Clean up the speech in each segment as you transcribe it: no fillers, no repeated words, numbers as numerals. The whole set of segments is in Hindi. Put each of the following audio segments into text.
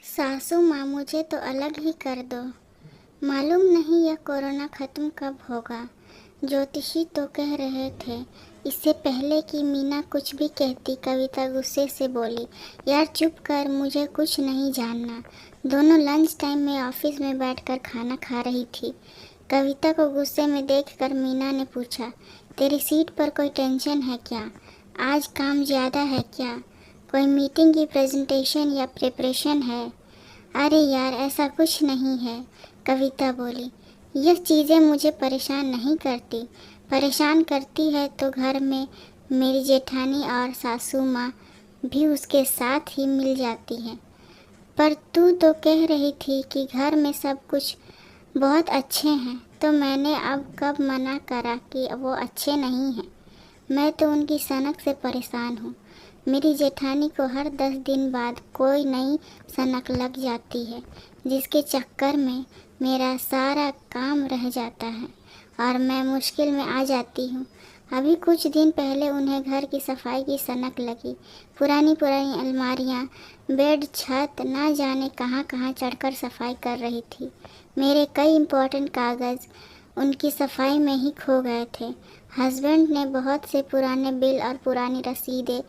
सासू माँ मुझे तो अलग ही कर दो। मालूम नहीं यह कोरोना ख़त्म कब होगा। ज्योतिषी तो कह रहे थे। इससे पहले कि मीना कुछ भी कहती, कविता गुस्से से बोली, यार चुप कर, मुझे कुछ नहीं जानना। दोनों लंच टाइम में ऑफिस में बैठकर खाना खा रही थी। कविता को गुस्से में देखकर मीना ने पूछा, तेरी सीट पर कोई टेंशन है क्या? आज काम ज़्यादा है क्या? कोई मीटिंग की प्रेजेंटेशन या प्रिपरेशन है? अरे यार ऐसा कुछ नहीं है, कविता बोली। यह चीज़ें मुझे परेशान नहीं करती। परेशान करती है तो घर में मेरी जेठानी और सासू माँ भी उसके साथ ही मिल जाती हैं। पर तू तो कह रही थी कि घर में सब कुछ बहुत अच्छे हैं, तो मैंने अब कब मना करा कि वो अच्छे नहीं हैं। मैं तो उनकी सनक से परेशान हूँ। मेरी जेठानी को हर 10 दिन बाद कोई नई सनक लग जाती है, जिसके चक्कर में मेरा सारा काम रह जाता है और मैं मुश्किल में आ जाती हूँ। अभी कुछ दिन पहले उन्हें घर की सफाई की सनक लगी। पुरानी पुरानी अलमारियाँ, बेड, छत, ना जाने कहाँ कहाँ चढ़कर सफाई कर रही थी। मेरे कई इम्पोर्टेंट कागज़ उनकी सफाई में ही खो गए थे। हस्बैंड ने बहुत से पुराने बिल और पुरानी रसीदें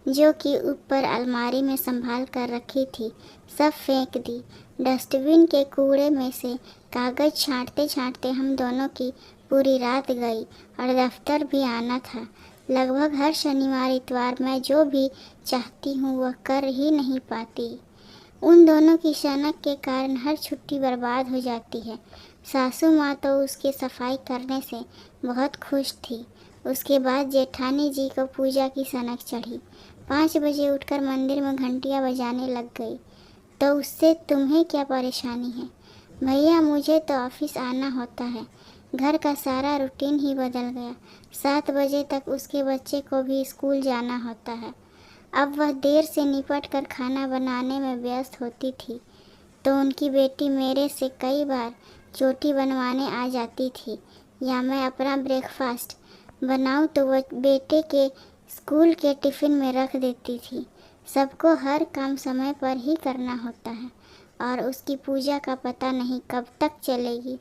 जो कि ऊपर अलमारी में संभाल कर रखी थी, सब फेंक दी। डस्टबिन के कूड़े में से कागज़ छांटते छांटते हम दोनों की पूरी रात गई और दफ्तर भी आना था। लगभग हर शनिवार इतवार मैं जो भी चाहती हूँ वह कर ही नहीं पाती। उन दोनों की सनक के कारण हर छुट्टी बर्बाद हो जाती है। सासू माँ तो उसकी सफाई करने से बहुत खुश थी। उसके बाद जेठानी जी को पूजा की सनक चढ़ी। 5 बजे उठकर मंदिर में घंटियाँ बजाने लग गई। तो उससे तुम्हें क्या परेशानी है? भैया मुझे तो ऑफिस आना होता है। घर का सारा रूटीन ही बदल गया। 7 बजे तक उसके बच्चे को भी स्कूल जाना होता है। अब वह देर से निपट कर खाना बनाने में व्यस्त होती थी, तो उनकी बेटी मेरे से कई बार चोटी बनवाने आ जाती थी, या मैं अपना ब्रेकफास्ट बनाऊं तो वह बेटे के स्कूल के टिफ़िन में रख देती थी। सबको हर काम समय पर ही करना होता है और उसकी पूजा का पता नहीं कब तक चलेगी।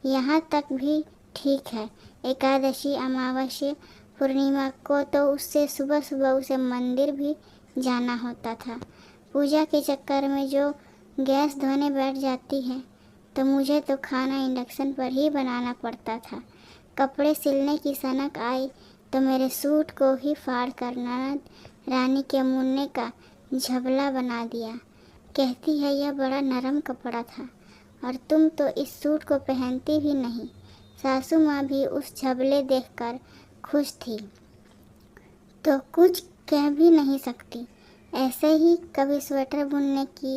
यहाँ तक भी ठीक है, एकादशी, अमावस्या, पूर्णिमा को तो उससे सुबह सुबह उसे मंदिर भी जाना होता था। पूजा के चक्कर में जो गैस धोने बैठ जाती है, तो मुझे तो खाना इंडक्शन पर ही बनाना पड़ता था। कपड़े सिलने की सनक आई तो मेरे सूट को ही फाड़ कर ननद रानी के मुन्ने का झबला बना दिया। कहती है यह बड़ा नरम कपड़ा था और तुम तो इस सूट को पहनती भी नहीं। सासू माँ भी उस झबले देखकर खुश थी, तो कुछ कह भी नहीं सकती। ऐसे ही कभी स्वेटर बुनने की,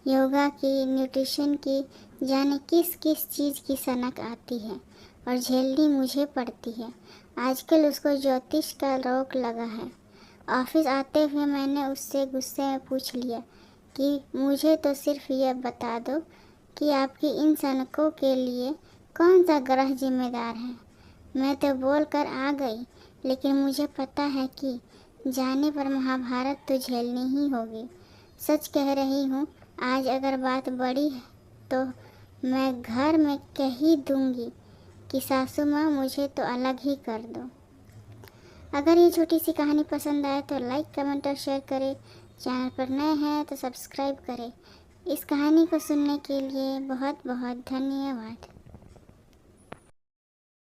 योगा की, न्यूट्रिशन की, जाने किस किस चीज़ की सनक आती है और झेलनी मुझे पड़ती है। आजकल उसको ज्योतिष का रोग लगा है। ऑफिस आते हुए मैंने उससे गुस्से में पूछ लिया कि मुझे तो सिर्फ यह बता दो कि आपकी इन सनकों के लिए कौन सा ग्रह जिम्मेदार है। मैं तो बोल कर आ गई, लेकिन मुझे पता है कि जाने पर महाभारत तो झेलनी ही होगी। सच कह रही हूँ, आज अगर बात बड़ी है तो मैं घर में कह ही दूँगी कि सासू माँ मुझे तो अलग ही कर दो। अगर ये छोटी सी कहानी पसंद आए तो लाइक, कमेंट और शेयर करें। चैनल पर नए हैं तो सब्सक्राइब करें। इस कहानी को सुनने के लिए बहुत बहुत धन्यवाद।